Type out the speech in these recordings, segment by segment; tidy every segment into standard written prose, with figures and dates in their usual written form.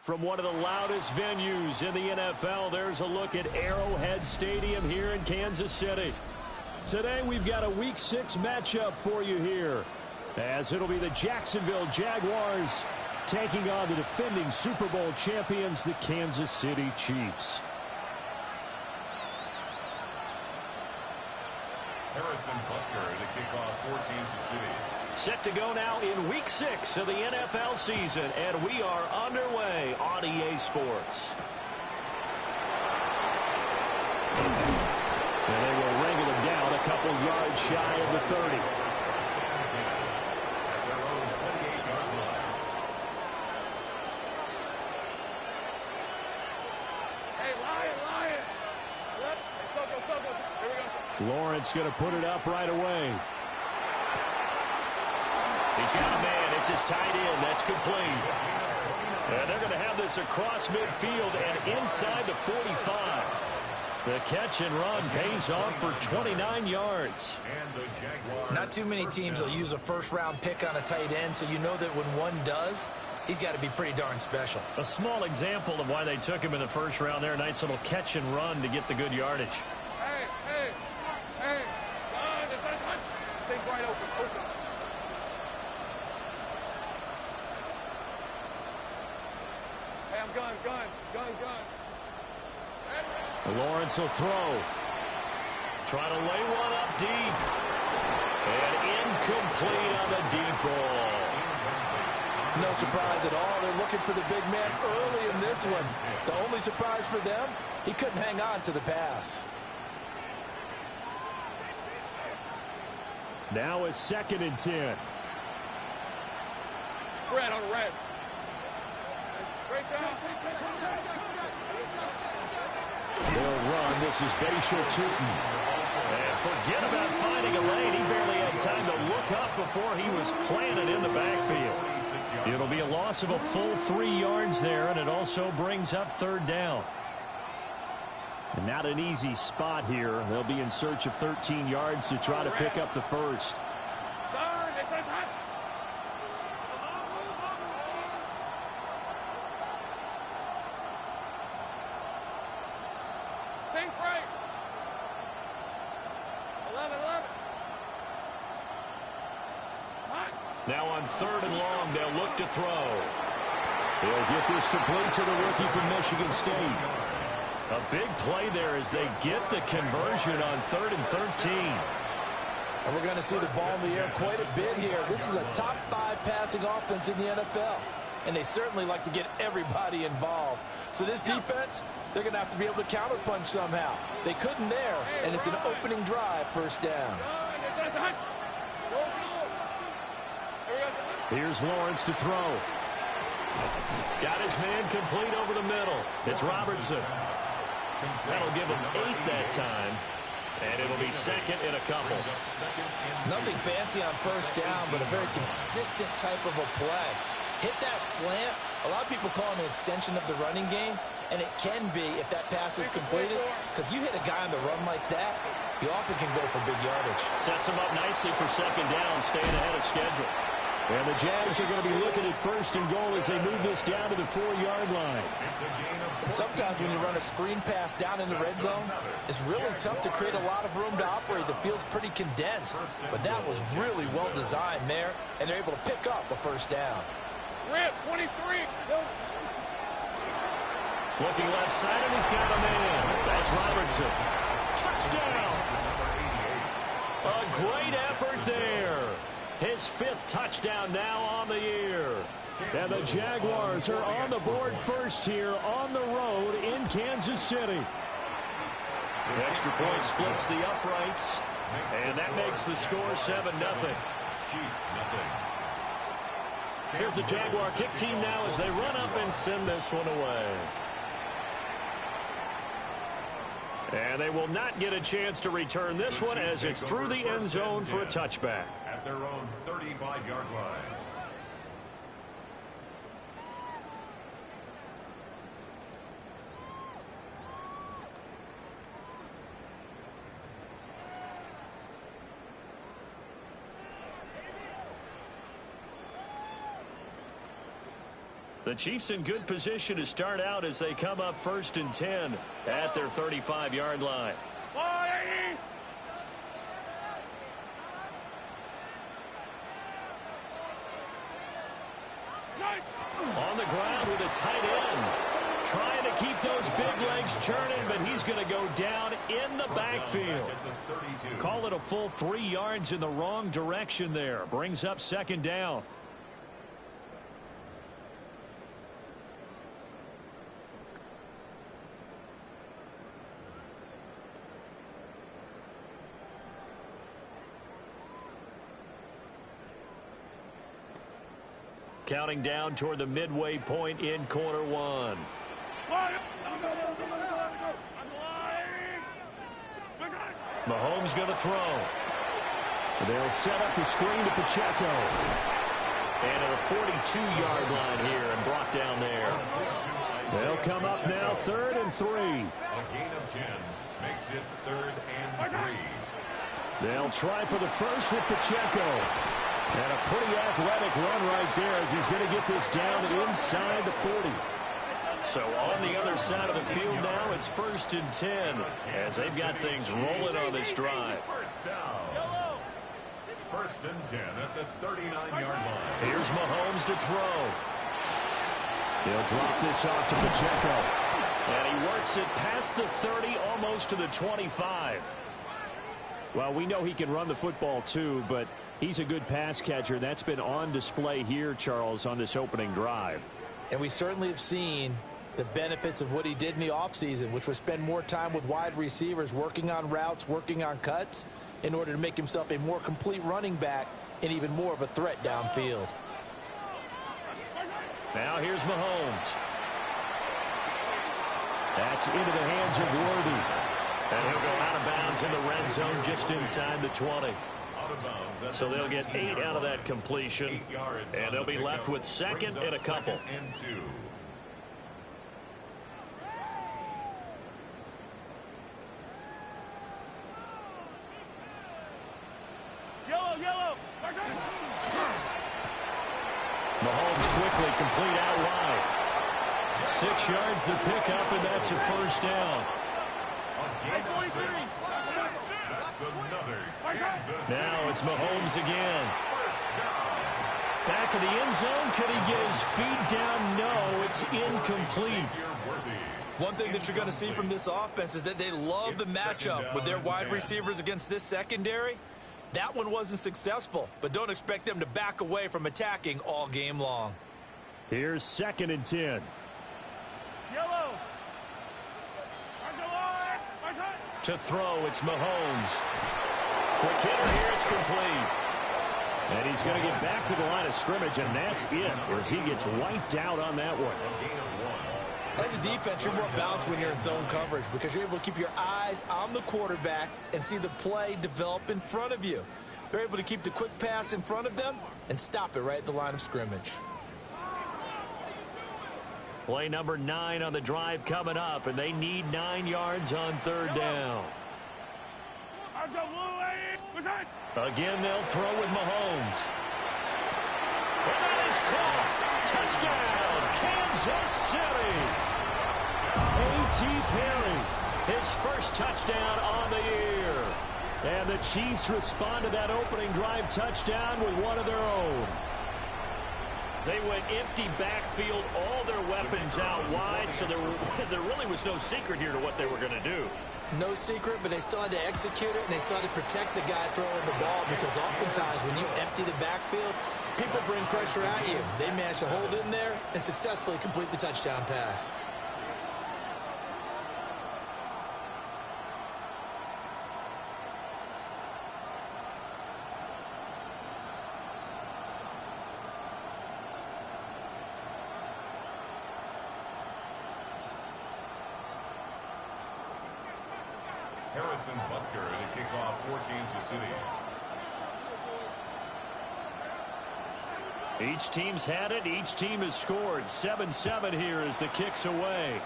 From one of the loudest venues in the NFL, there's a look at Arrowhead Stadium here in Kansas City. Today we've got a Week 6 matchup for you here, as it'll be the Jacksonville Jaguars taking on the defending Super Bowl champions, the Kansas City Chiefs. Harrison Butker to kick off for Kansas City. Set to go now in Week 6 of the NFL season, and we are underway on EA Sports. And they will wrangle him down a couple yards shy of the 30. At their own 28-yard line. Hey, Lion! Yep. Hey, Soko. Here we go. Lawrence going to put it up right away. He's got a man. It's his tight end. That's complete. And they're going to have this across midfield and inside the 45. The catch and run pays off for 29 yards. Not too many teams will use a first-round pick on a tight end, so you know that when one does, he's got to be pretty darn special. A small example of why they took him in the first round there. Nice little catch and run to get the good yardage. Hey. Take right open. Hey, I'm gun. Lawrence will throw. Try to lay one up deep. And incomplete on the deep ball. No surprise at all. They're looking for the big man early in this one. The only surprise for them, he couldn't hang on to the pass. Now it's 2nd and 10. Red on red. Great job. They'll run. This is Bashal Tootin. And forget about finding a lane. He barely had time to look up before he was planted in the backfield. It'll be a loss of a full 3 yards there, and it also brings up 3rd down. And not an easy spot here. They'll be in search of 13 yards to try to pick up the first. Sink break. 11. Now on 3rd and long, they'll look to throw. They'll get this complete to the rookie from Michigan State. A big play there as they get the conversion on 3rd and 13. And we're going to see the ball in the air quite a bit here. This is a top 5 passing offense in the NFL. And they certainly like to get everybody involved. So this defense, they're going to have to be able to counterpunch somehow. They couldn't there, and it's an opening drive, 1st down. Here's Lawrence to throw. Got his man complete over the middle. It's Robertson. That'll give him 8 that time. And it'll be 2nd and a couple. Nothing fancy on 1st down, but a very consistent type of a play. Hit that slant. A lot of people call it an extension of the running game, and it can be if that pass is completed, because you hit a guy on the run like that, he often can go for big yardage. Sets him up nicely for 2nd down, staying ahead of schedule. And the Jags are going to be looking at 1st and goal as they move this down to the 4-yard line. Sometimes when you run a screen pass down in the red zone, it's really tough to create a lot of room to operate. The field's pretty condensed, but that was really well designed there, and they're able to pick up a 1st down. Rip, 23. Looking left side, and he's got a man. That's Robertson. Touchdown! A great effort there. His 5th touchdown now on the year. And the Jaguars are on the board first here on the road in Kansas City. The extra point splits the uprights, and that makes the score 7-0. Here's the Jaguar kick team now as they run up and send this one away. And they will not get a chance to return this one as it's through the end zone for a touchback. At their own 35-yard line. The Chiefs in good position to start out as they come up 1st and 10 at their 35-yard line. On the ground with a tight end. Trying to keep those big legs churning, but he's going to go down in the backfield. Call it a full 3 yards in the wrong direction there. Brings up 2nd down. Counting down toward the midway point in quarter 1. Mahomes going to throw. They'll set up the screen to Pacheco. And at a 42-yard line here and brought down there. They'll come up now 3rd and 3. A gain of 10 makes it 3rd and 3. They'll try for the first with Pacheco. And a pretty athletic run right there as he's going to get this down inside the 40. So on the other side of the field now, it's 1st and 10 as they've got things rolling on this drive. First down. 1st and 10 at the 39-yard line. Here's Mahomes to throw. He'll drop this off to Pacheco. And he works it past the 30, almost to the 25. Well, we know he can run the football too, but he's a good pass catcher. That's been on display here, Charles, on this opening drive. And we certainly have seen the benefits of what he did in the offseason, which was spend more time with wide receivers, working on routes, working on cuts, in order to make himself a more complete running back and even more of a threat downfield. Now here's Mahomes. That's into the hands of Worthy. And he'll go out of bounds in the red zone just inside the 20. So they'll get 8 out of that completion. And they'll be left with 2nd and a couple. Yellow. Mahomes quickly complete out wide. 6 yards the pickup, and that's a 1st down. Now it's Mahomes again. Back of the end zone. Could he get his feet down? No, it's incomplete. One thing that you're going to see from this offense is that they love the matchup with their wide receivers against this secondary. That one wasn't successful, but don't expect them to back away from attacking all game long. Here's 2nd and 10. Yellow. To throw, it's Mahomes. Quick hitter here, it's complete. And he's going to get back to the line of scrimmage, and that's it as he gets wiped out on that one. As a defense, you're more balanced when you're in zone coverage because you're able to keep your eyes on the quarterback and see the play develop in front of you. They're able to keep the quick pass in front of them and stop it right at the line of scrimmage. Play number 9 on the drive coming up, and they need 9 yards on 3rd down. Again, they'll throw with Mahomes. And that is caught. Touchdown, Kansas City. A.T. Perry, his first touchdown on the year. And the Chiefs respond to that opening drive touchdown with one of their own. They went empty backfield, all their weapons out wide, so there really was no secret here to what they were going to do. No secret, but they still had to execute it, and they still had to protect the guy throwing the ball because oftentimes when you empty the backfield, people bring pressure at you. They managed to hold in there and successfully complete the touchdown pass. Harrison Butker to kick off for Kansas City. Each team's had it. Each team has scored. 7-7 here as the kick's away.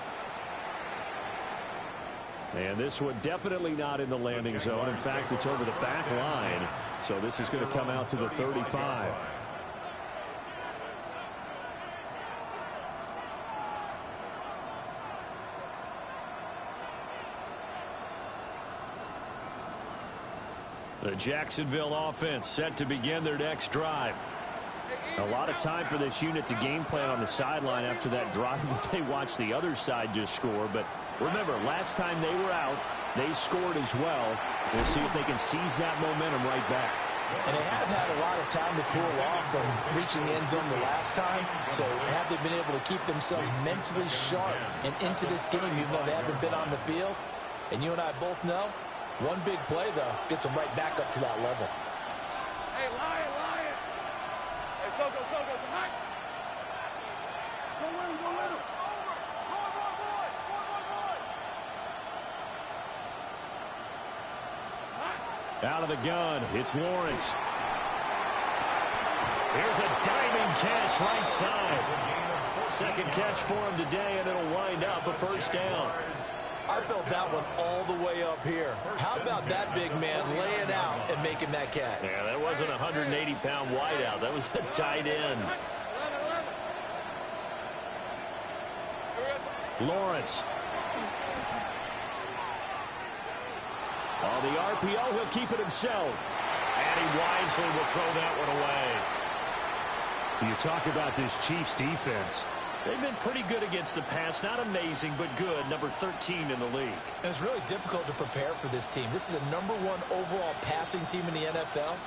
And this one definitely not in the landing zone. In fact, it's over the back line. So this is going to come out to the 35. The Jacksonville offense set to begin their next drive. A lot of time for this unit to game plan on the sideline after that drive that they watched the other side just score. But remember, last time they were out, they scored as well. We'll see if they can seize that momentum right back. And they have had a lot of time to cool off from reaching the end zone the last time. So have they been able to keep themselves mentally sharp and into this game even though they haven't been on the field? And you and I both know, one big play, though, gets them right back up to that level. Hey, Lion, Lion. Hey, Soko, come back. Go with him, go with him. Out of the gun, it's Lawrence. Here's a diving catch right side. Second catch for him today, and it'll wind up a first down. I felt that one all the way up here. How about that big man laying out and making that catch? Yeah, that wasn't a 180-pound wideout. That was a tight end. Lawrence. On the RPO, he'll keep it himself. And he wisely will throw that one away. You talk about this Chiefs defense. They've been pretty good against the pass. Not amazing, but good. Number 13 in the league. And it's really difficult to prepare for this team. This is a #1 overall passing team in the NFL.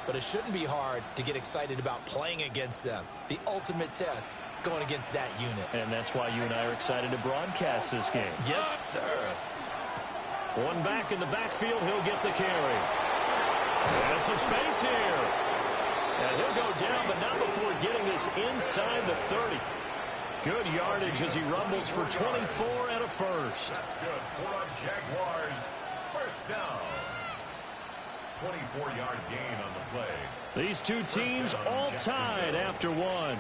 But it shouldn't be hard to get excited about playing against them. The ultimate test going against that unit. And that's why you and I are excited to broadcast this game. Yes, sir. One back in the backfield, he'll get the carry. And some space here. And he'll go down, but not before getting this inside the 30. Good yardage as he rumbles for 24 and a first. That's good for a Jaguars first down. 24-yard gain on the play. These two teams all tied after one.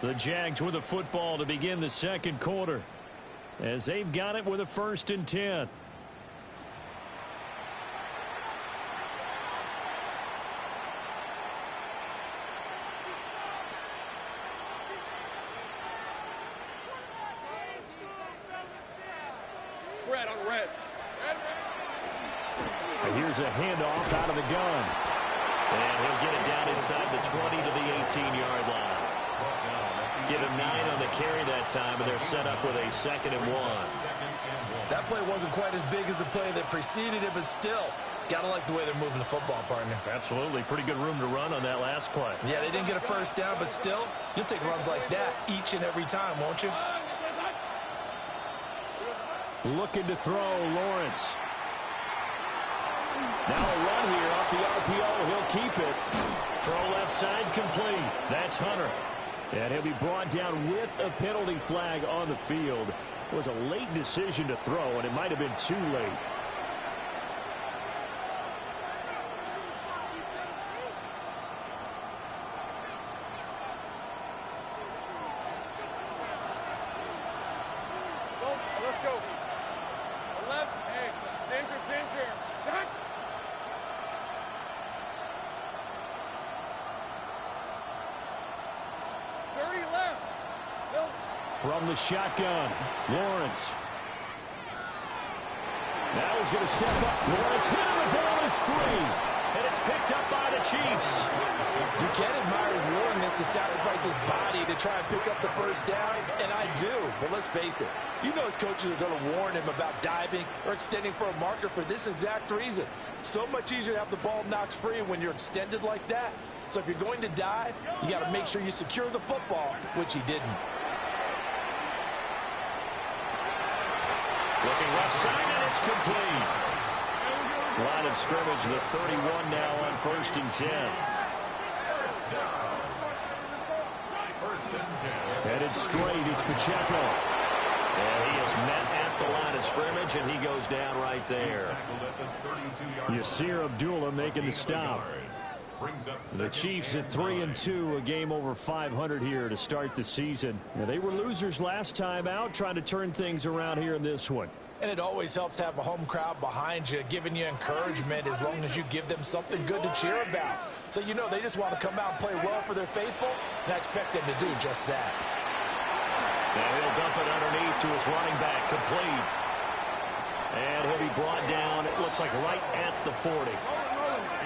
The Jags with the football to begin the second quarter as they've got it with a 1st and 10. Red on red. And here's a handoff out of the gun. And he'll get it down inside the 20 to the 18-yard line. Give him 9 on the carry that time, and they're set up with a 2nd and 1. That play wasn't quite as big as the play that preceded it, but still, gotta like the way they're moving the football, partner. Absolutely. Pretty good room to run on that last play. Yeah, they didn't get a first down, but still, you'll take runs like that each and every time, won't you? Looking to throw, Lawrence. Now a run here off the RPO. He'll keep it. Throw left side complete. That's Hunter. And he'll be brought down with a penalty flag on the field. It was a late decision to throw, and it might have been too late. Let's go. 11. Hey, danger. Jack. From the shotgun, Lawrence. Now he's going to step up. Lawrence hit him. The ball is free. And it's picked up by the Chiefs. You can admire his willingness to sacrifice his body to try and pick up the first down, and I do. But let's face it, you know his coaches are going to warn him about diving or extending for a marker for this exact reason. So much easier to have the ball knocked free when you're extended like that. So if you're going to dive, you got to make sure you secure the football, which he didn't. Looking left side, and it's complete. Line of scrimmage, the 31 now on 1st and 10. Headed straight, it's Pacheco. And he is met at the line of scrimmage, and he goes down right there. Yasir Abdullah making the stop. The Chiefs at 3-2, a game over 500 here to start the season. Now, they were losers last time out, trying to turn things around here in this one. And it always helps to have a home crowd behind you, giving you encouragement as long as you give them something good to cheer about. So you know they just want to come out and play well for their faithful, and I expect them to do just that. Now he'll dump it underneath to his running back, complete. And he'll be brought down, it looks like right at the 40.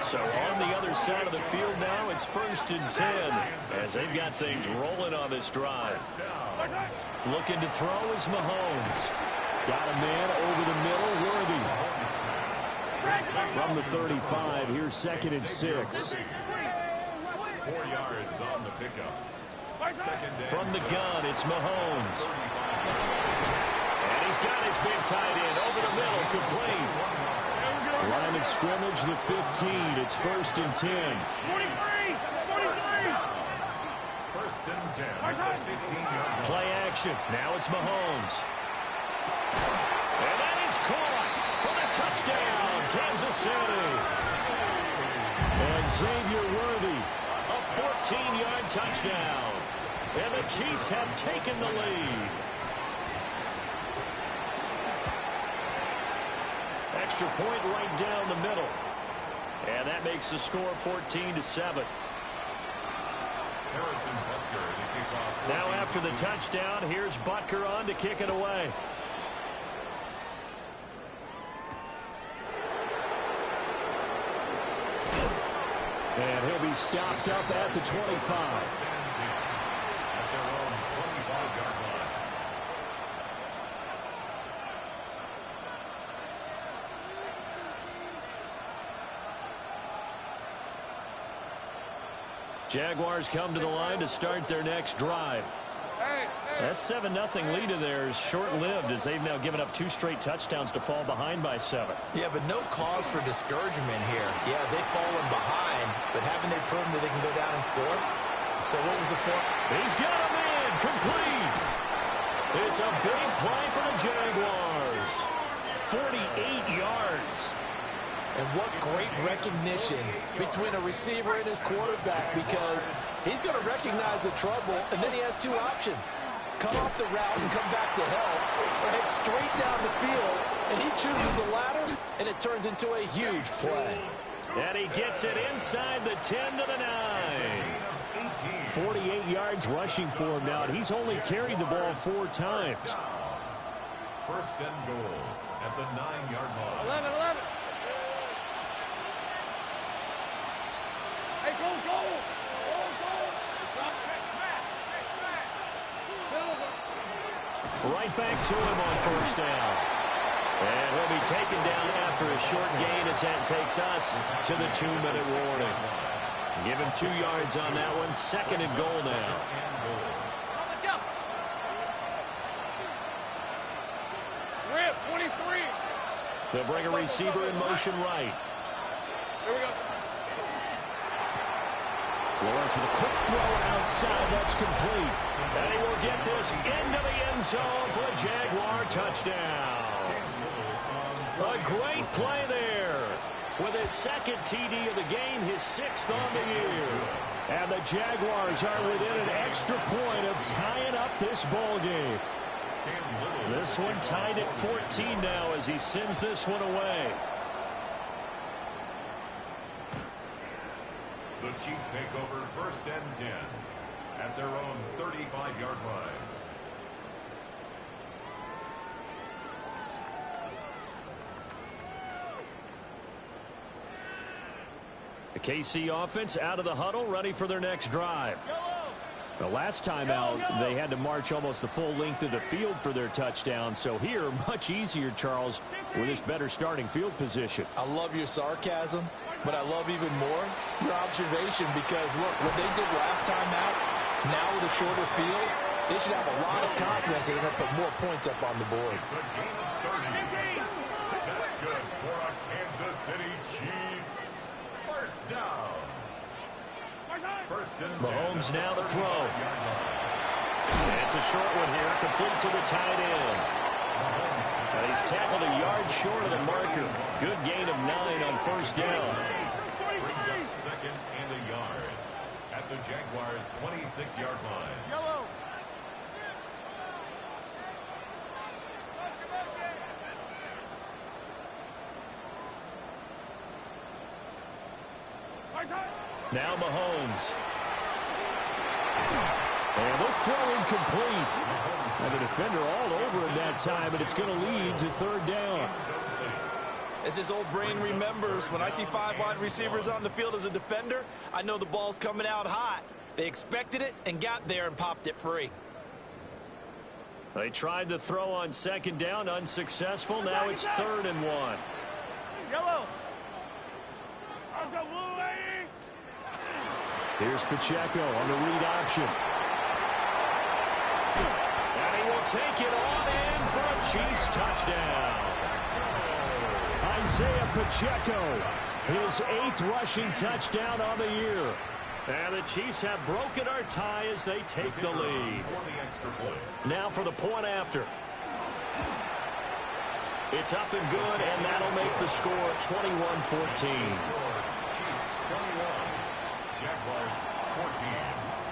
So on the other side of the field now, it's 1st and 10 as they've got things rolling on this drive. Looking to throw is Mahomes. Got a man over the middle, Worthy. From the 35, here's 2nd and 6. 4 yards on the pickup. From the gun, it's Mahomes. And he's got his big tight end over the middle, complete. Line of scrimmage, the 15. It's 1st and 10. 43! 43! 1st and 10 at the 15-yard line. Play action. Now it's Mahomes. And that is caught for the touchdown, Kansas City. And Xavier Worthy. A 14-yard touchdown. And the Chiefs have taken the lead. Extra point right down the middle. And that makes the score 14-7. Now after the touchdown, here's Butker on to kick it away. And he'll be stopped up at the 25. Jaguars come to the line to start their next drive. That 7-0 lead of theirs short-lived as they've now given up 2 straight touchdowns to fall behind by 7. Yeah, but no cause for discouragement here. Yeah, they've fallen behind, but haven't they proven that they can go down and score? So what was the point? He's got a man complete. It's a big play for the Jaguars. 48 yards. And what great recognition between a receiver and his quarterback, because he's going to recognize the trouble, and then he has 2 options. Cut off the route and come back to help, or head straight down the field, and he chooses the latter, and it turns into a huge play. And he gets it inside the 10 to the 9. 48 yards rushing for him now, and he's only carried the ball 4 times. 1st and goal at the 9-yard line. 11. Hey, go! Right back to him on 1st down. And he'll be taken down after a short gain as that takes us to the 2-minute warning. Give him 2 yards on that one. 2nd and goal now. Rip, 23. They'll bring a receiver in motion right. Here we go. Lawrence with a quick throw outside. That's complete. And he will get this into the end zone for a Jaguar touchdown. A great play there. With his 2nd TD of the game, his 6th on the year. And the Jaguars are within an extra point of tying up this ball game. This one tied at 14 now as he sends this one away. The Chiefs take over 1st and 10 at their own 35-yard line. The KC offense out of the huddle, ready for their next drive. The last time out, they had to march almost the full length of the field for their touchdown. So here, much easier, Charles, with this better starting field position. I love your sarcasm, but I love even more your observation, because, look, what they did last time out, now with a shorter field, they should have a lot of confidence they're going to put more points up on the board. It's a gain of 30. That's good for a Kansas City Chiefs. 1st down. 1st and 10. Mahomes now the throw. It's a short one here, complete to the tight end. And he's tackled a yard short of the marker. Good gain of 9 on 1st down. Brings up 2nd and a yard at the Jaguars' 26-yard line. Yellow. Now Mahomes. And this throw incomplete. And the defender all over him that time, and it's going to lead to third down. As his old brain remembers, when I see 5 wide receivers on the field as a defender, I know the ball's coming out hot. They expected it and got there and popped it free. They tried to throw on second down, unsuccessful. Now it's 3rd and 1. Yellow. Let's go, blue, lady. Here's Pacheco on the read option. And he will take it on in for a Chiefs touchdown. Isaiah Pacheco, his 8th rushing touchdown on the year. And the Chiefs have broken our tie as they take the lead. Now for the point after. It's up and good, and that'll make the score 21-14.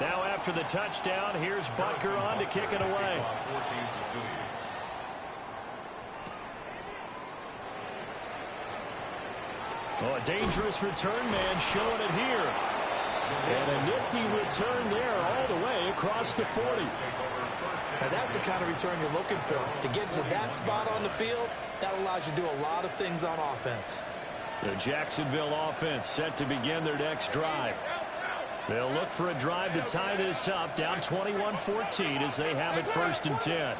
Now after the touchdown, here's Butker on to kick it away. Oh, a dangerous return man showing it here. And a nifty return there all the way across the 40. Now that's the kind of return you're looking for. To get to that spot on the field, that allows you to do a lot of things on offense. The Jacksonville offense set to begin their next drive. They'll look for a drive to tie this up, down 21-14 as they have it 1st and 10.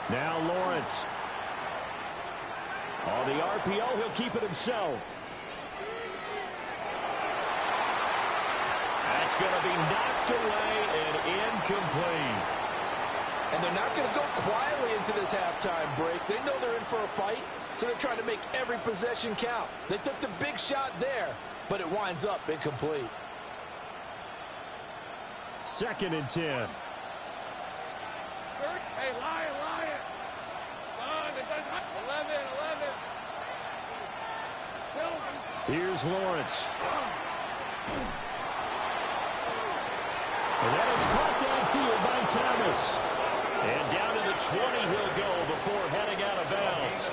Now Lawrence. On the RPO, he'll keep it himself. That's going to be knocked away and incomplete. And they're not going to go quietly into this halftime break. They know they're in for a fight, so they're trying to make every possession count. They took the big shot there, but it winds up incomplete. 2nd and 10. Hey, Lion. 11. Here's Lawrence. And that is caught downfield by Thomas. And down to the 20 he'll go before heading out of bounds.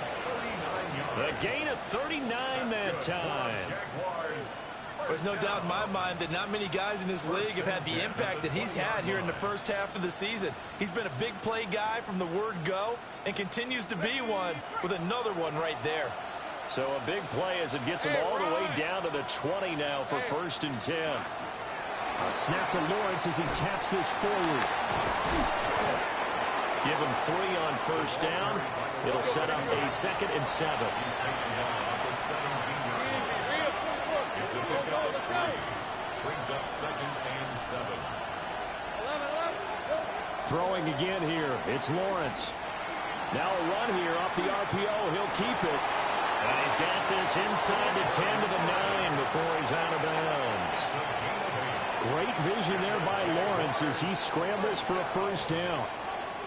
A gain of 39 that time. There's no doubt in my mind that not many guys in this league have had the impact that he's had here in the first half of the season. He's been a big play guy from the word go and continues to be one with another one right there. So a big play as it gets him all the way down to the 20 now for 1st and 10. A snap to Lawrence as he taps this forward. Give him 3 on 1st down. It'll set up a 2nd and 7. Brings up 2nd and 7. Throwing again here. It's Lawrence. Now a run here off the RPO. He'll keep it. And he's got this inside the 10 to the 9 before he's out of bounds. Great vision there by Lawrence as he scrambles for a 1st down.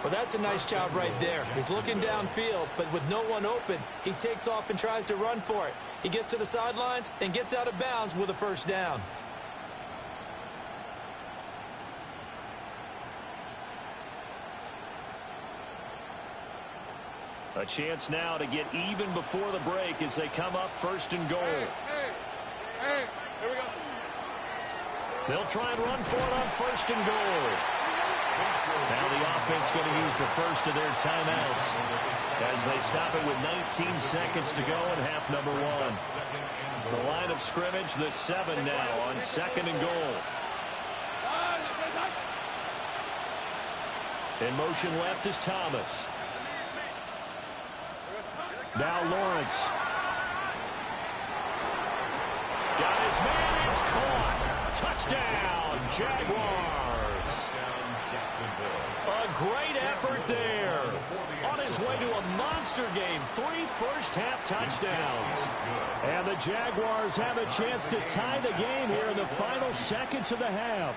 Well, that's a nice job right there. He's looking downfield, but with no one open, he takes off and tries to run for it. He gets to the sidelines and gets out of bounds with a 1st down. A chance now to get even before the break as they come up 1st and goal. Hey, here we go. They'll try and run for it on 1st and goal. Now the offense going to use the first of their timeouts as they stop it with 19 seconds to go in half number 1. The line of scrimmage, the 7 now on 2nd and goal. In motion left is Thomas. Now Lawrence. Got his man, it's caught. Touchdown, Jaguars. A great effort there. On his way to a monster game, 3 first-half touchdowns. And the Jaguars have a chance to tie the game here in the final seconds of the half.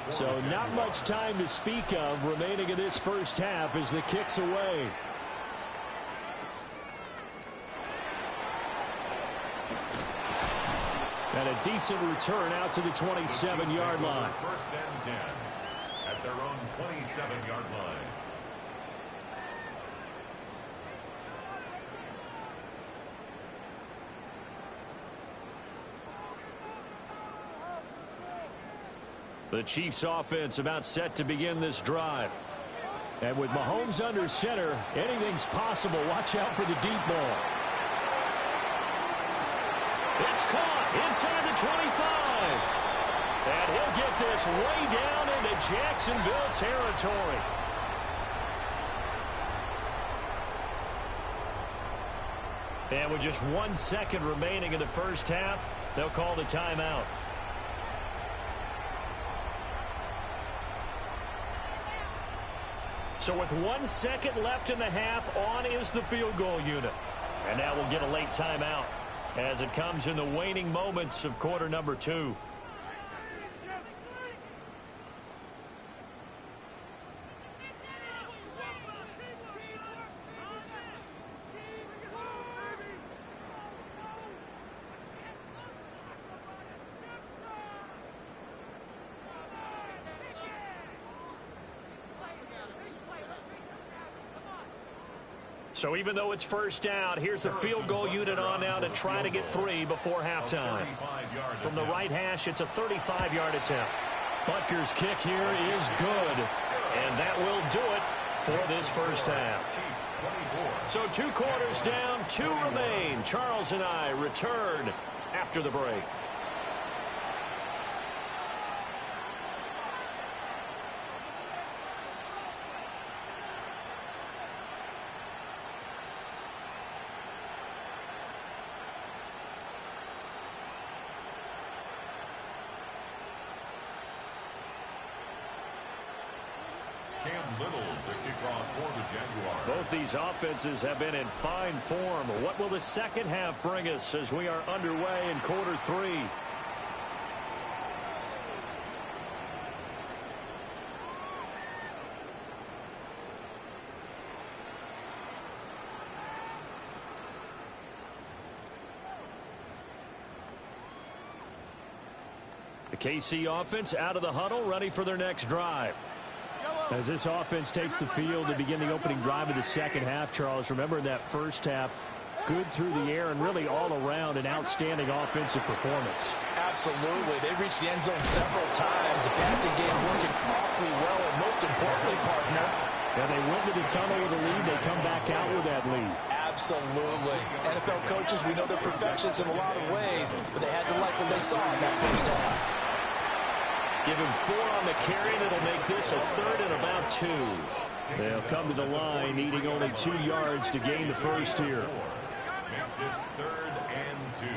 So not much time to speak of remaining in this first half as the kick's away. And a decent return out to the 27-yard line. 1st and 10 at their own 27-yard line. The Chiefs offense about set to begin this drive. And with Mahomes under center, anything's possible. Watch out for the deep ball. It's caught inside the 25. And he'll get this way down into Jacksonville territory. And with just 1 second remaining in the first half, they'll call the timeout. So with 1 second left in the half, on is the field goal unit. And now we'll get a late timeout as it comes in the waning moments of quarter number 2. So even though it's first down, here's the field goal unit on now to try to get 3 before halftime. From the right hash, it's a 35-yard attempt. Butker's kick here is good, and that will do it for this first half. So 2 quarters down, 2 remain. Charles and I return after the break. Both these offenses have been in fine form. What will the second half bring us as we are underway in quarter 3? The KC offense out of the huddle, ready for their next drive. As this offense takes the field to begin the opening drive of the second half, Charles, remember in that first half, good through the air and really all around an outstanding offensive performance. Absolutely. They reached the end zone several times. The passing game working awfully well, and most importantly, partner. And they went to the tunnel with a lead. They come back out with that lead. Absolutely. NFL coaches, we know they're perfectionists in a lot of ways, but they had to like what they saw in that first half. Give him 4 on the carry, and it'll make this a 3rd and about 2. They'll come to the line, needing only 2 yards to gain the first here. Makes it 3rd and 2.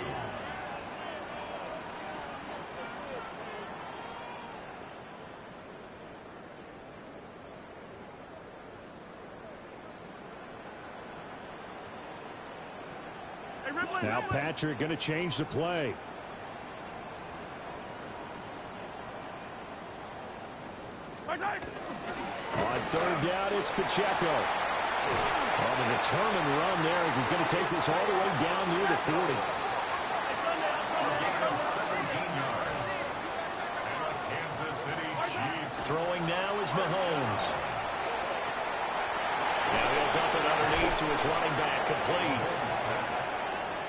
Now Patrick going to change the play. On 3rd down, it's Pacheco. On a determined run there as he's going to take this all the way down near the 40. Throwing now is Mahomes. Now he'll dump it underneath to his running back, complete.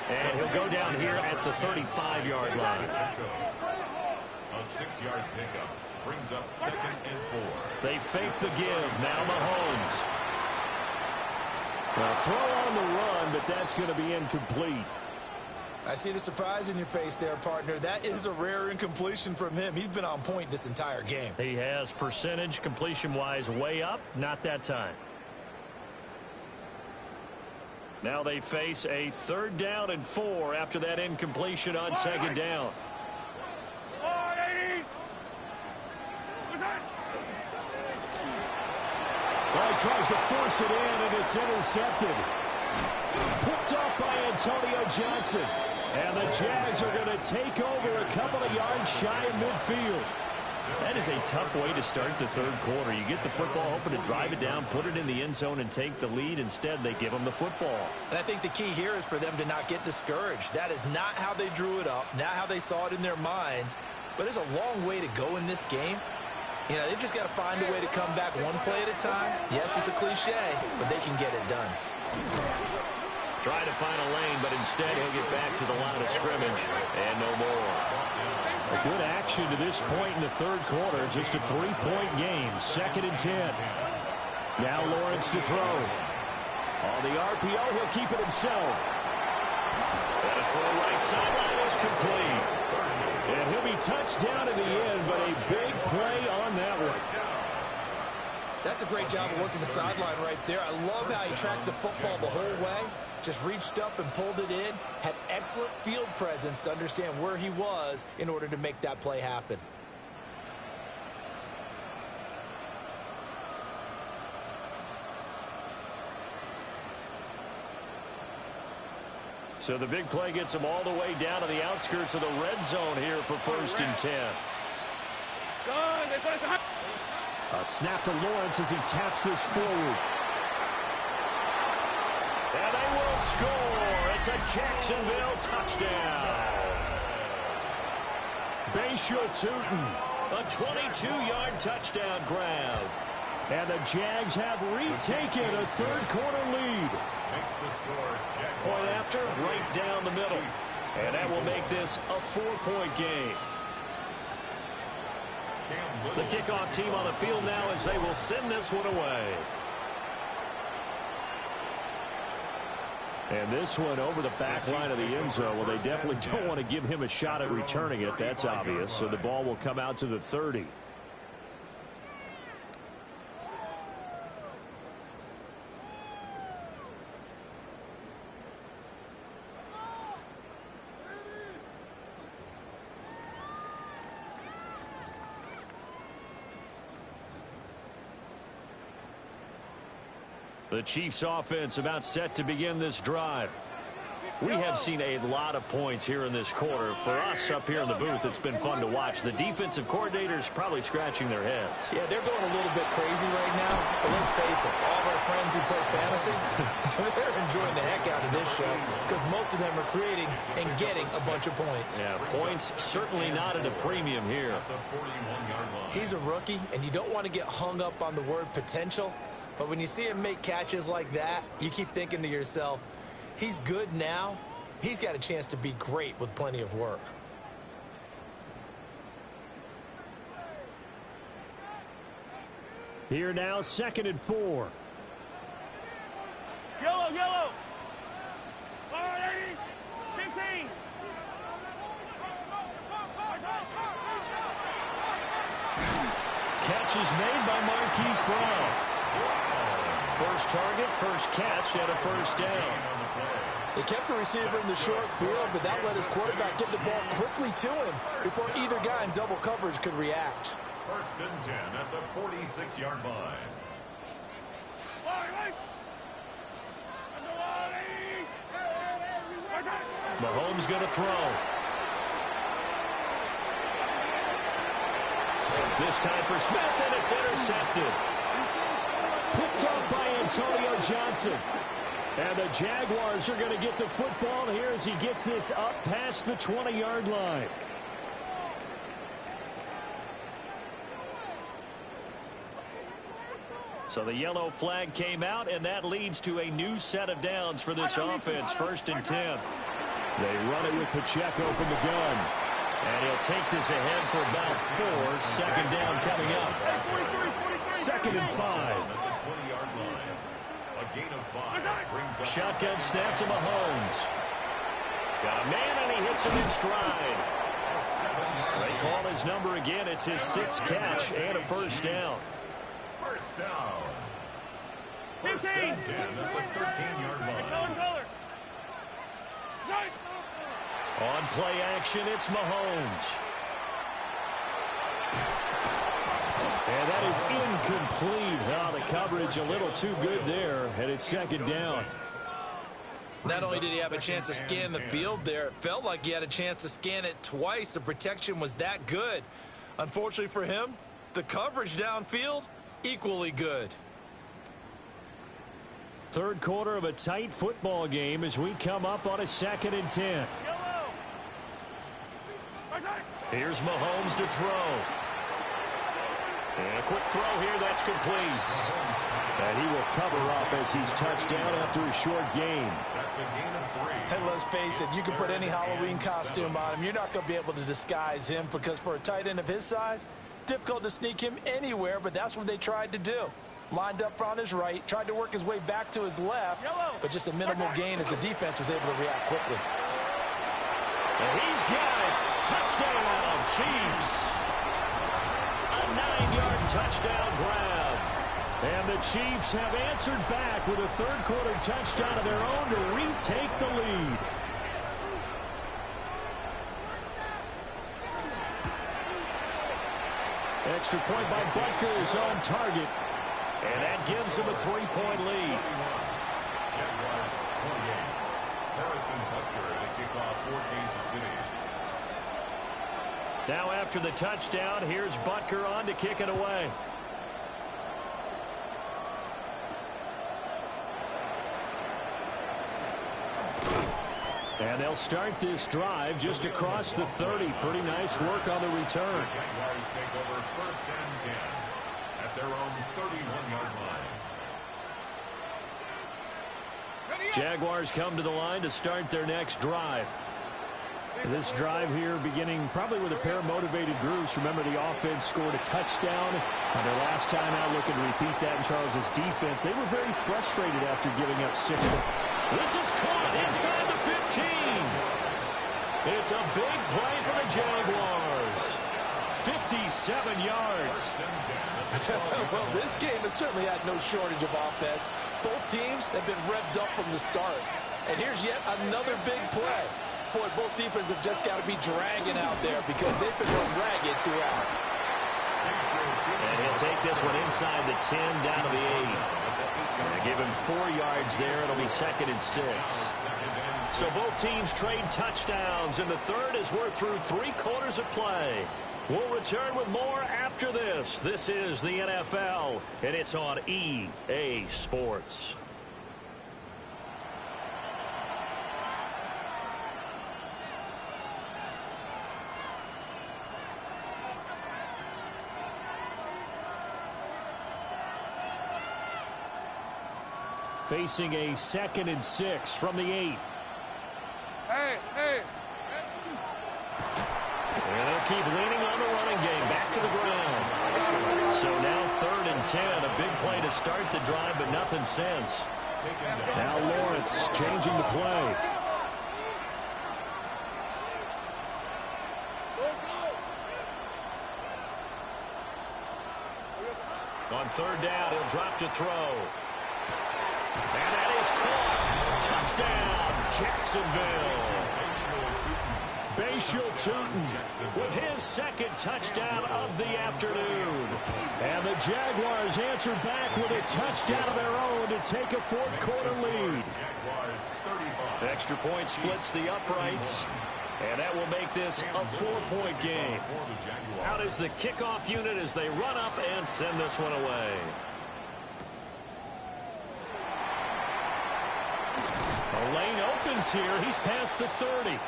And he'll go down here at the 35-yard line. A 6-yard pickup brings up 2nd and 4. They fake the give. Now Mahomes. Well, throw on the run, but that's going to be incomplete. I see the surprise in your face there, partner. That is a rare incompletion from him. He's been on point this entire game. He has percentage completion-wise way up. Not that time. Now they face a 3rd down and 4 after that incompletion on 2nd down. Well, he tries to force it in, and it's intercepted. Picked off by Antonio Johnson. And the Jags are going to take over a couple of yards shy of midfield. That is a tough way to start the 3rd quarter. You get the football, hoping to drive it down, put it in the end zone, and take the lead. Instead, they give them the football. And I think the key here is for them to not get discouraged. That is not how they drew it up, not how they saw it in their minds. But there's a long way to go in this game. You know, they've just got to find a way to come back one play at a time. Yes, it's a cliche, but they can get it done. Trying to find a lane, but instead he'll get back to the line of scrimmage and no more. A good action to this point in the third quarter. Just a 3-point game. 2nd and 10. Now Lawrence to throw. On the RPO, he'll keep it himself. And a throw right sideline is complete. And he'll be touched down in the end, but a big play on that one. That's a great job of working the sideline right there. I love how he tracked the football the whole way. Just reached up and pulled it in. Had excellent field presence to understand where he was in order to make that play happen. So the big play gets him all the way down to the outskirts of the red zone here for 1st and 10. A snap to Lawrence as he taps this forward. And they will score. It's a Jacksonville touchdown. Bayshore Tootin. A 22-yard touchdown grab. And the Jags have retaken a third-quarter lead. Makes the score. Point after, right down the middle. And that will make this a 4-point game. The kickoff team on the field now as they will send this one away. And this one over the back line of the end zone. Well, they definitely don't want to give him a shot at returning it. That's obvious. So the ball will come out to the 30. The Chiefs offense about set to begin this drive. We have seen a lot of points here in this quarter. For us up here in the booth, it's been fun to watch. The defensive coordinators probably scratching their heads. Yeah, they're going a little bit crazy right now. But let's face it, all of our friends who play fantasy, they're enjoying the heck out of this show because most of them are creating and getting a bunch of points. Yeah, points certainly not at a premium here. He's a rookie, and you don't want to get hung up on the word potential. But when you see him make catches like that, you keep thinking to yourself, he's good now. He's got a chance to be great with plenty of work. Here now, 2nd and 4. Yellow, yellow. 15. Catch is made by Marquise Brown. First target, first catch, and a first down. They kept the receiver in the short field, but that let his quarterback get the ball quickly to him before either guy in double coverage could react. 1st and 10 at the 46-yard line. Mahomes going to throw. This time for Smith, and it's intercepted. Picked up by Antonio Johnson. And the Jaguars are going to get the football here as he gets this up past the 20-yard line. So the yellow flag came out, and that leads to a new set of downs for this offense. 1st and 10. They run it with Pacheco from the gun. And he'll take this ahead for about 4. 2nd down coming up. 2nd and 5. Shotgun snap to Mahomes. Got a man, and he hits him in stride. They call his number again. It's his 6th catch and a first down. First down. 1st and 10 at the 13-yard line. On play action, it's Mahomes. And that is incomplete. Oh, the coverage a little too good there, and it's 2nd down. Not only did he have a chance to scan the field there, it felt like he had a chance to scan it twice. The protection was that good. Unfortunately for him, the coverage downfield, equally good. Third quarter of a tight football game as we come up on a 2nd and 10. Here's Mahomes to throw. And a quick throw here, that's complete. And he will cover up as he's touched down after a short gain. That's a gain of 3. And let's face it, you can put any Halloween costume on him. You're not going to be able to disguise him because for a tight end of his size, difficult to sneak him anywhere, but that's what they tried to do. Lined up on his right, tried to work his way back to his left, but just a minimal gain as the defense was able to react quickly. And he's got it. Touchdown, Chiefs. A 9-yard touchdown grab. And the Chiefs have answered back with a third-quarter touchdown of their own to retake the lead. Extra point by Butker is on target. And that gives him a 3-point lead. Jaguars 28. Harrison Butker at a kickoff for Kansas City. Now after the touchdown, here's Butker on to kick it away. And they'll start this drive just across the 30. Pretty nice work on the return. The Jaguars take over 1st and 10 at their own 31-yard line. Jaguars come to the line to start their next drive. This drive here beginning probably with a pair of motivated groups. Remember, the offense scored a touchdown on their last time out. Looking to repeat that in Charles's defense. They were very frustrated after giving up 6. This is caught inside the 15. It's a big play for the Jaguars. 57 yards. Well, this game has certainly had no shortage of offense. Both teams have been revved up from the start. And here's yet another big play. Boy, both defenses have just got to be dragging out there because they've been run ragged throughout. And he'll take this one inside the 10 down to the 8. They give him 4 yards there. It'll be 2nd and 6. So both teams trade touchdowns, and the third as we're through 3 quarters of play. We'll return with more after this. This is the NFL, and it's on EA Sports. Facing a 2nd and 6 from the 8. Hey. And they'll keep leaning on the running game. Back to the ground. So now 3rd and 10. A big play to start the drive, but nothing since. Now Lawrence changing the play. On 3rd down, he'll drop to throw. And that is caught. Touchdown, Jacksonville. Bashal Tootin With his 2nd touchdown of the afternoon. And the Jaguars answer back with a touchdown of their own to take a 4th-quarter lead. Extra point splits the uprights. And that will make this a 4-point game. Out is the kickoff unit as they run up and send this one away. The lane opens here. He's past the 30.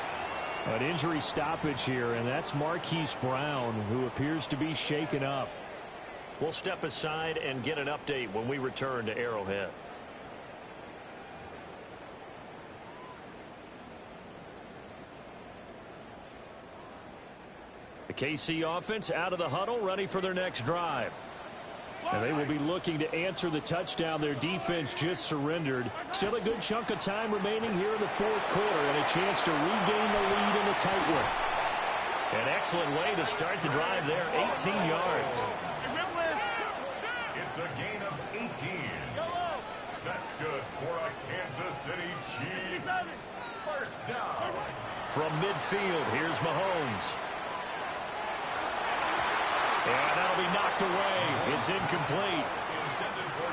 An injury stoppage here, and that's Marquise Brown, who appears to be shaken up. We'll step aside and get an update when we return to Arrowhead. The KC offense out of the huddle, ready for their next drive. And they will be looking to answer the touchdown their defense just surrendered. Still a good chunk of time remaining here in the 4th quarter and a chance to regain the lead in the tight one. An excellent way to start the drive there, 18 yards. It's a gain of 18. That's good for a Kansas City Chiefs. 1st down. From midfield, here's Mahomes. And that'll be knocked away. It's incomplete.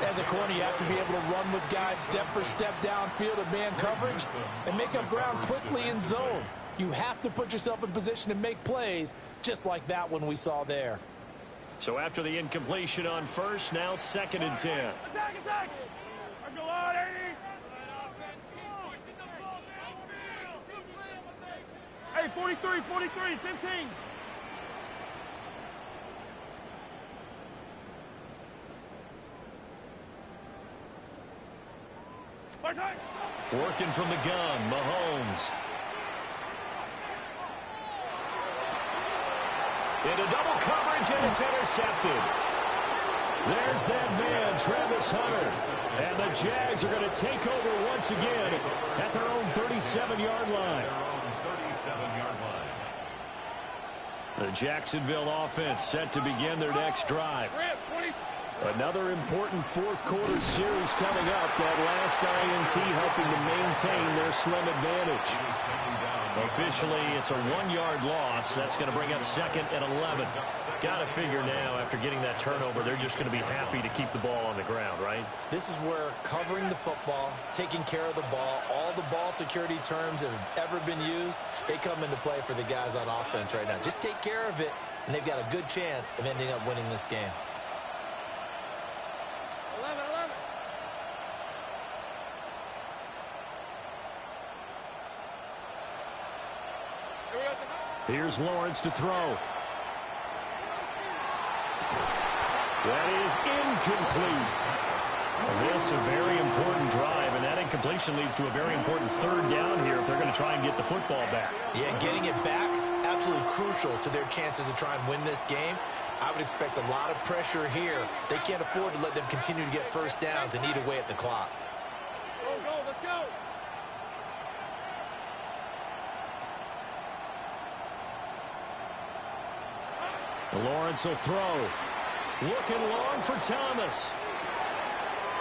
As a corner, you have to be able to run with guys step for step downfield of man coverage and make up ground quickly in zone. You have to put yourself in position to make plays just like that one we saw there. So after the incompletion on 1st, now 2nd and 10. Attack! Let's go on, 80! Hey, 43, 15. Working from the gun, Mahomes. Into double coverage, and it's intercepted. There's that man, Travis Hunter. And the Jags are going to take over once again at their own 37-yard line. The Jacksonville offense set to begin their next drive. Another important fourth-quarter series coming up. That last INT helping to maintain their slim advantage. Officially, it's a 1-yard loss. That's going to bring up second and 11. Got to figure now, after getting that turnover, they're just going to be happy to keep the ball on the ground, right? This is where covering the football, taking care of the ball, all the ball security terms that have ever been used, they come into play for the guys on offense right now. Just take care of it, and they've got a good chance of ending up winning this game. Here's Lawrence to throw. That is incomplete. This a very important drive, and that incompletion leads to a very important third down here if they're going to try and get the football back. Yeah, getting it back, absolutely crucial to their chances to try and win this game. I would expect a lot of pressure here. They can't afford to let them continue to get first downs and eat away at the clock. Go, let's go. Lawrence will throw. Looking long for Thomas.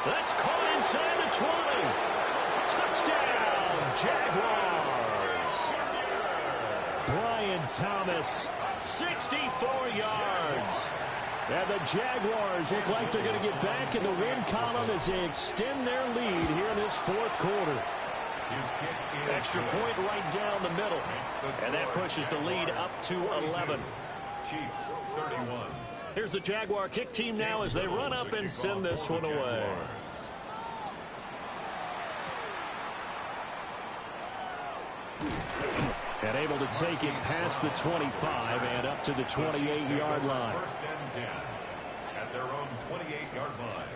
That's caught inside the 20. Touchdown, Jaguars. Brian Thomas, 64 yards. And the Jaguars look like they're going to get back in the win column as they extend their lead here in this fourth quarter. Extra point right down the middle. And that pushes the lead up to 11. Chiefs 31. Here's the Jaguar kick team now as they run up and send this one away. And able to take it past the 25 and up to the 28-yard line. First and 10 at their own 28-yard line.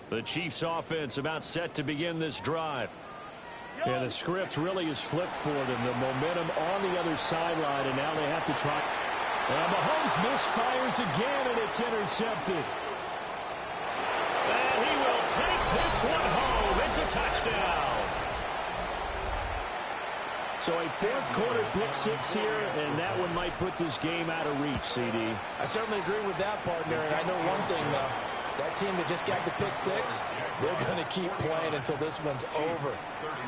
The Chiefs offense about set to begin this drive. And the script really is flipped for them. The momentum on the other sideline, and now they have to try. And Mahomes misfires again, and it's intercepted. And he will take this one home. It's a touchdown. So a fourth-quarter pick-6 here, and that one might put this game out of reach, CD. I certainly agree with that, partner, and I know one thing, though. That team that just got the pick-6, they're going to keep playing until this one's over.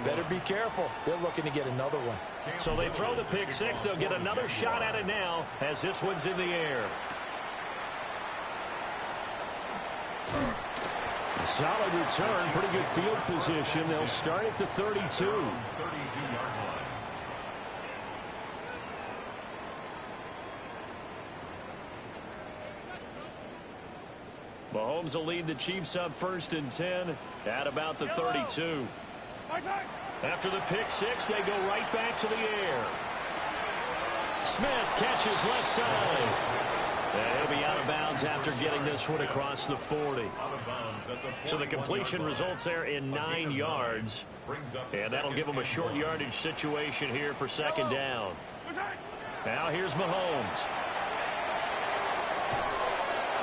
Better be careful. They're looking to get another one. So they throw the pick-6. They'll get another shot at it now as this one's in the air. A solid return, pretty good field position. They'll start at the 32. 32-yard line. Mahomes will lead the Chiefs up first and 10 at about the 32. After the pick-6, they go right back to the air. Smith catches left side. And he'll be out of bounds after getting this one across the 40. So the completion results there in 9 yards. And that'll give them a short yardage situation here for second down. Now here's Mahomes.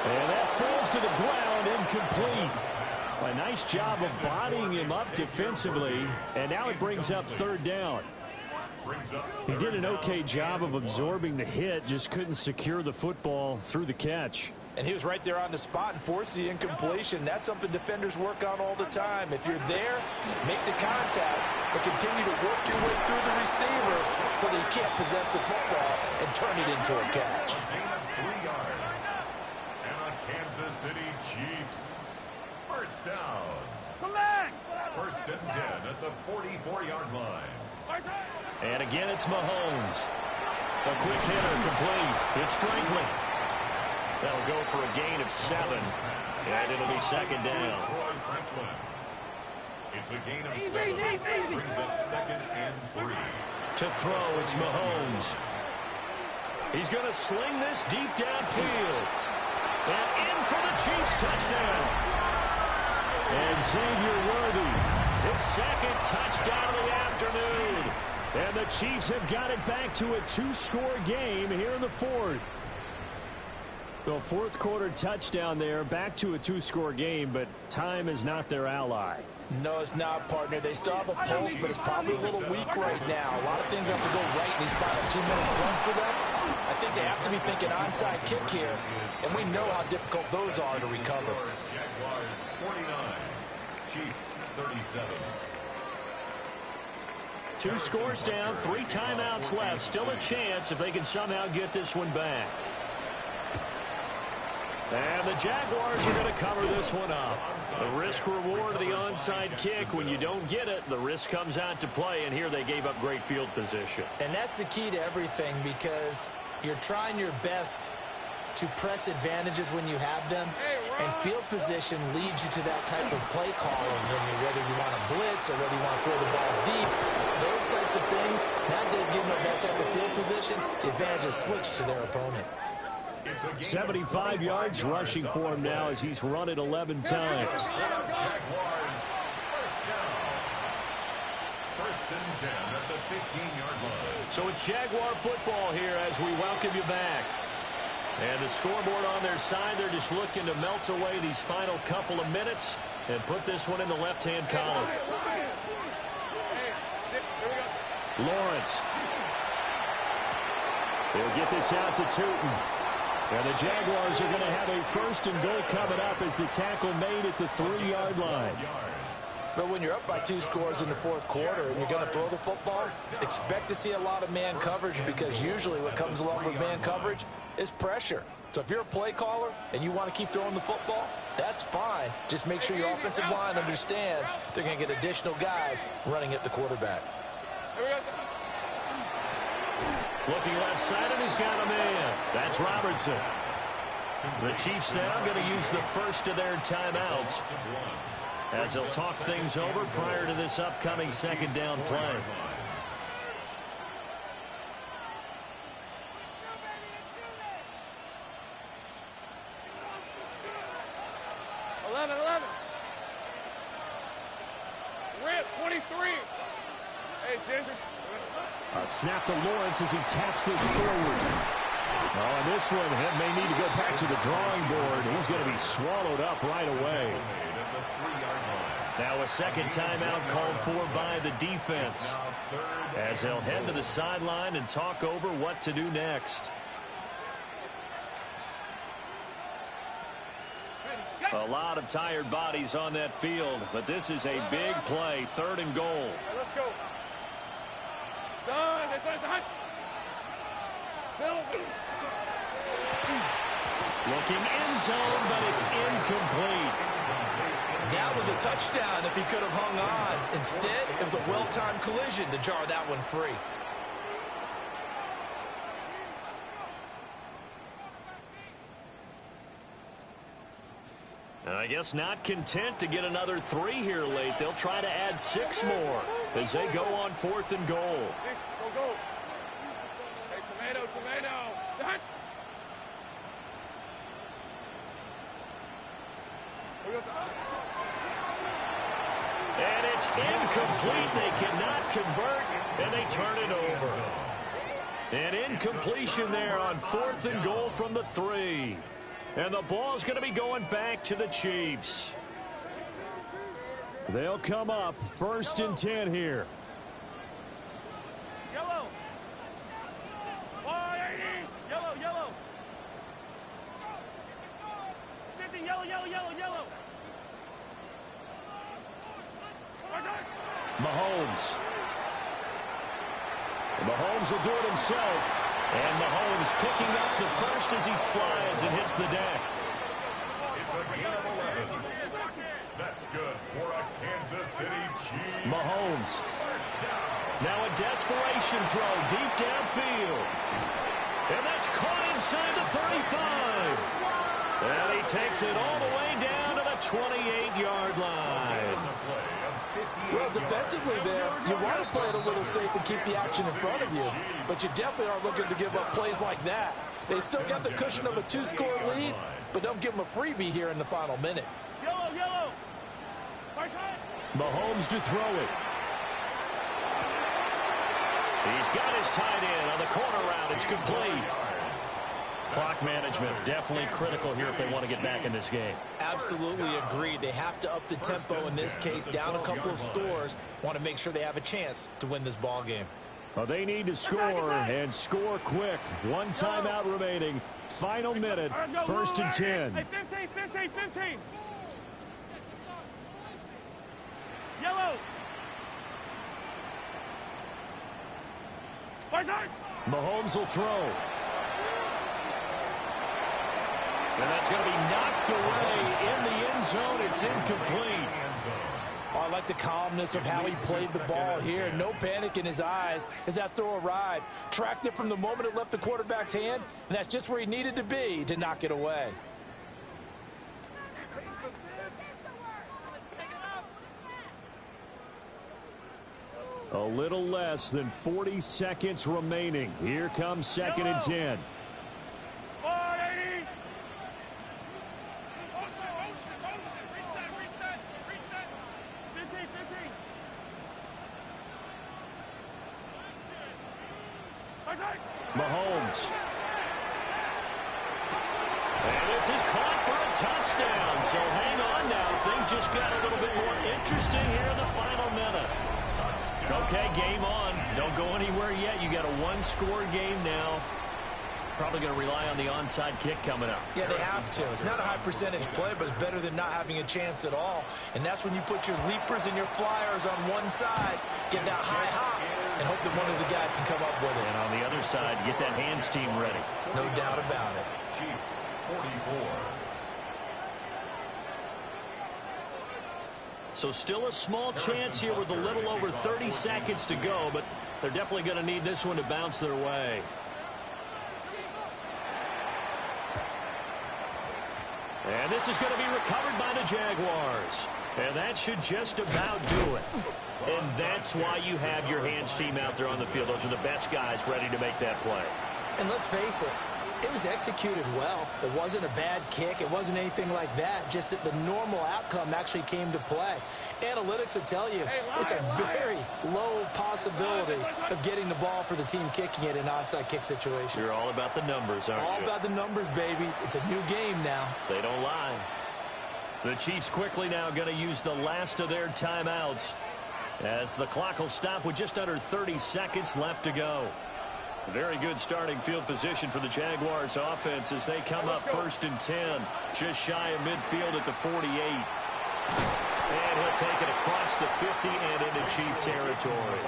And that falls to the ground, incomplete. A nice job of bodying him up defensively, and now it brings up third down. He did an okay job of absorbing the hit, just couldn't secure the football through the catch. And he was right there on the spot and forced the incompletion. That's something defenders work on all the time. If you're there, make the contact, but continue to work your way through the receiver so that you can't possess the football and turn it into a catch. 3 yards. And the Kansas City Chiefs. First down. Come back. First and 10 at the 44-yard line. And again, it's Mahomes. A quick hitter complete. It's Franklin. That'll go for a gain of 7. And it'll be second down. Troy Franklin. It's a gain of 7. Brings up second and 3. To throw, it's Mahomes. He's going to sling this deep downfield. And in for the Chiefs touchdown. And Xavier Worthy, his second touchdown of the afternoon. And the Chiefs have got it back to a 2-score game here in the fourth. The fourth quarter touchdown there, back to a 2-score game, but time is not their ally. No, it's not, partner. They still have a pulse, but it's probably a little weak right now. A lot of things have to go right in these final 2 minutes plus for them. I think they have to be thinking onside kick here, and we know how difficult those are to recover. Jaguars 49, Chiefs 37. 2 scores down, 3 timeouts left. Still a chance if they can somehow get this one back. And the Jaguars are going to cover this one up. The risk-reward of the onside kick. When you don't get it, the risk comes out to play, and here they gave up great field position. And that's the key to everything, because you're trying your best to press advantages when you have them, and field position leads you to that type of play calling, whether you want to blitz or whether you want to throw the ball deep. Those types of things, now that they've given up that type of field position, the advantage is switched to their opponent. 75 yards rushing for him now as he's run it 11 times. Jaguars, first down. First and 10 at the 15-yard line. So it's Jaguar football here as we welcome you back. And the scoreboard on their side, they're just looking to melt away these final couple of minutes and put this one in the left-hand column. Lawrence. They'll get this out to Tootin. And the Jaguars are going to have a first and goal coming up as the tackle made at the 3-yard line. But when you're up by 2 scores in the fourth quarter and you're going to throw the football, expect to see a lot of man coverage, because usually what comes along with man coverage is pressure. So if you're a play caller and you want to keep throwing the football, that's fine. Just make sure your offensive line understands they're going to get additional guys running at the quarterback. Looking left side, and he's got a man. That's Robertson. The Chiefs now going to use the first of their timeouts as they'll talk things over prior to this upcoming second down play. Rip, 23. Hey, Ginger. A snap to Lawrence as he taps this forward. Oh, and this one may need to go back to the drawing board. He's going to be swallowed up right away. Now a second timeout called for by the defense as they'll head to the sideline and talk over what to do next. A lot of tired bodies on that field, but this is a big play, 3rd and goal. Let's go. Looking end zone, but it's incomplete. That was a touchdown if he could have hung on. Instead, it was a well-timed collision to jar that one free. I guess not content to get another 3 here late. They'll try to add 6 more as they go on 4th and goal. Go. Hey, tomato. And it's incomplete. They cannot convert, and they turn it over. An incompletion there on 4th and goal from the 3. And the ball's going to be going back to the Chiefs. They'll come up 1st and 10 here. Yellow. 180. Yellow. 50, yellow. Mahomes will do it himself. And Mahomes picking up the first as he slides and hits the deck. It's a gain of 11. That's good for a Kansas City Chiefs. Mahomes. First down. Now a desperation throw deep downfield. And that's caught inside the 35. And he takes it all the way down to the 28-yard line. The play, Well, defensively there, you want to play it a little safe and keep the action in front of you, but you definitely aren't looking to give up plays like that. They still got the cushion of a 2-score lead, but don't give them a freebie here in the final minute. Yellow, yellow. Right side. Mahomes to throw it. He's got his tight end on the corner route. It's complete. Clock management definitely critical here if they want to get back in this game. Absolutely agreed. They have to up the tempo in this case, down a couple of scores. Want to make sure they have a chance to win this ball game. Well, they need to score and score quick. One timeout remaining. Final minute. First and 10. Hey, 15, 15, 15. Yellow. Right side. Mahomes will throw. And that's going to be knocked away in the end zone. It's incomplete. Oh, I like the calmness of how he played the ball here. No panic in his eyes as that throw arrived. Tracked it from the moment it left the quarterback's hand, and that's just where he needed to be to knock it away. A little less than 40 seconds remaining. Here comes second and 10. 480. Reset. 15, 15. Right side. Mahomes. And this is caught for a touchdown. So hang on now. Things just got a little bit more interesting here in the final minute. Okay, game on. Don't go anywhere yet. You got a one-score game now. Probably going to rely on the onside kick coming up. Yeah, they have to. It's not a high percentage play, but it's better than not having a chance at all. And that's when you put your leapers and your flyers on one side, get that high hop, and hope that one of the guys can come up with it. And on the other side, get that hands team ready. No doubt about it. Chiefs 44. So still a small chance here with a little over 30 seconds to go, but they're definitely going to need this one to bounce their way. And this is going to be recovered by the Jaguars. And that should just about do it. And that's why you have your hands team out there on the field. Those are the best guys ready to make that play. And let's face it, it was executed well. It wasn't a bad kick. It wasn't anything like that. Just that the normal outcome actually came to play. Analytics will tell you it's a very low possibility of getting the ball for the team kicking it in an onside kick situation. You're all about the numbers, aren't you? All about the numbers, baby. It's a new game now. They don't lie. The Chiefs quickly now going to use the last of their timeouts as the clock will stop with just under 30 seconds left to go. Very good starting field position for the Jaguars offense as they come up first and 10. Just shy of midfield at the 48. And he'll take it across the 50 and into Chief territory.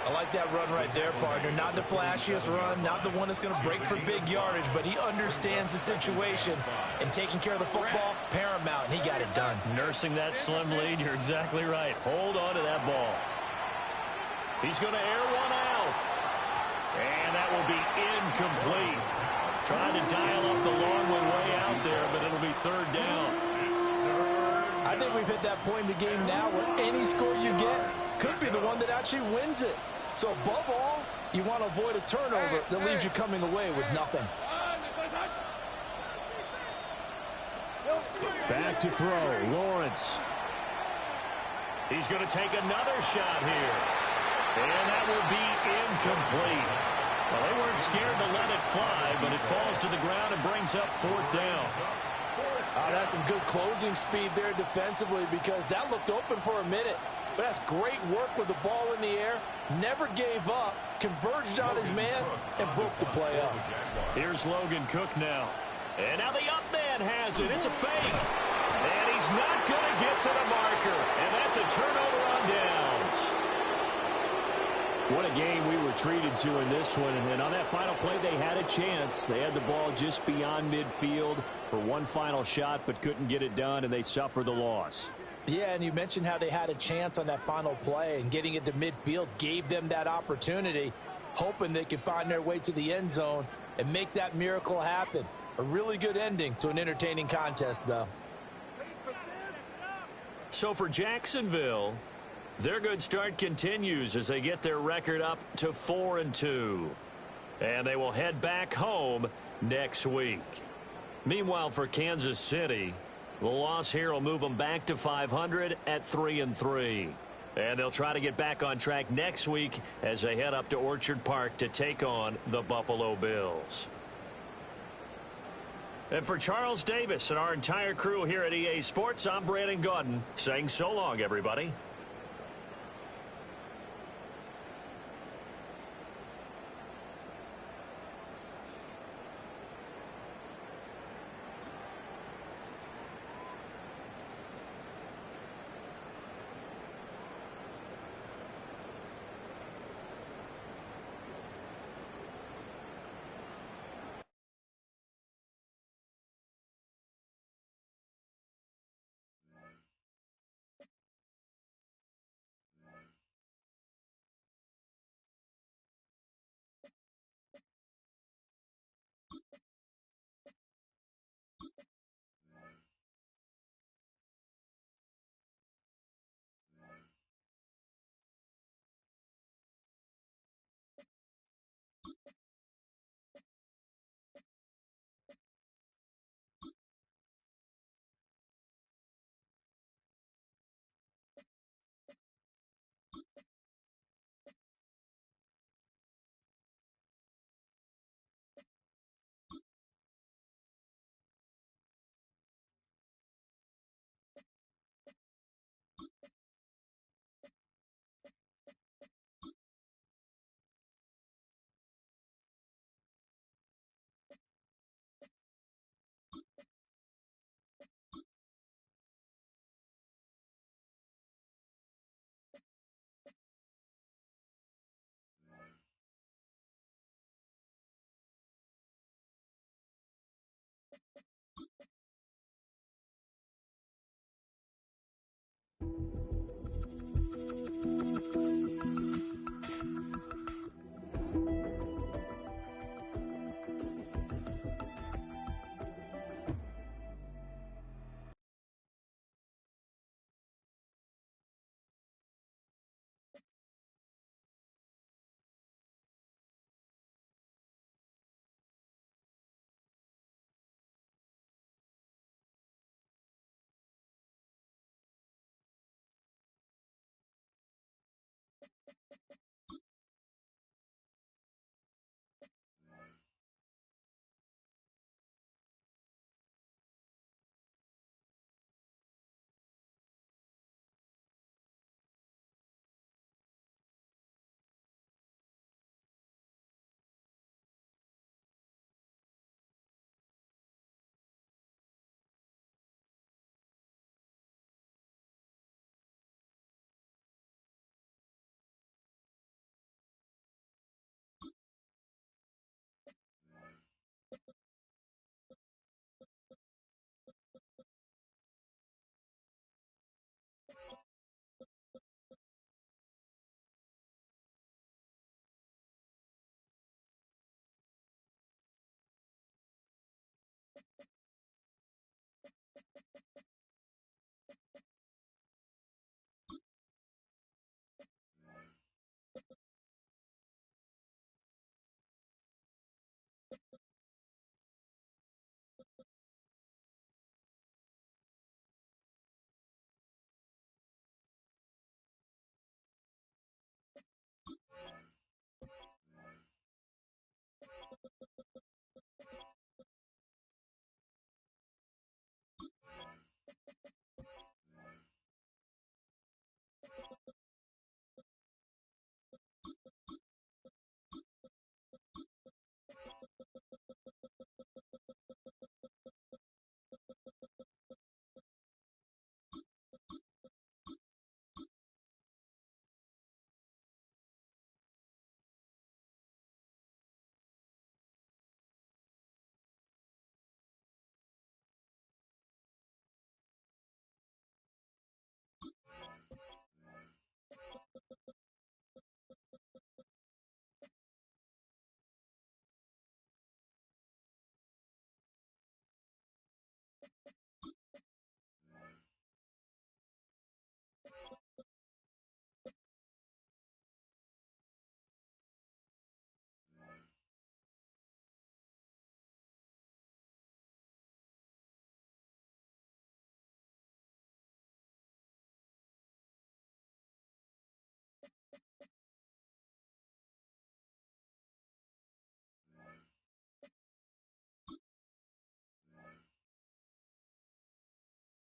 I like that run right there, partner. Not the flashiest run, not the one that's going to break for big yardage, but he understands the situation, and taking care of the football, paramount, and he got it done. Nursing that slim lead, you're exactly right. Hold on to that ball. He's going to air one out. And that will be incomplete. Trying to dial up the long way out there, but it'll be third down. I think we've hit that point in the game now where any score you get could be the one that actually wins it. So above all, you want to avoid a turnover that leaves you coming away with nothing. Back to throw. Lawrence. He's going to take another shot here. And that will be incomplete. Well, they weren't scared to let it fly, but it falls to the ground and brings up fourth down. Oh, that's some good closing speed there defensively because that looked open for a minute. But that's great work with the ball in the air. Never gave up, converged on his man, and broke the play up. Here's Logan Cook now. And now the up man has it. It's a fake. And he's not going to get to the marker. And that's a turnover on downs. What a game we were treated to in this one. And on that final play, they had a chance. They had the ball just beyond midfield for one final shot, but couldn't get it done, and they suffered the loss. Yeah, and you mentioned how they had a chance on that final play, and getting it to midfield gave them that opportunity, hoping they could find their way to the end zone and make that miracle happen. A really good ending to an entertaining contest, though. So for Jacksonville, their good start continues as they get their record up to 4-2. And they will head back home next week. Meanwhile, for Kansas City, the loss here will move them back to 500 at 3-3. And they'll try to get back on track next week as they head up to Orchard Park to take on the Buffalo Bills. And for Charles Davis and our entire crew here at EA Sports, I'm Brandon Gaudin saying so long, everybody.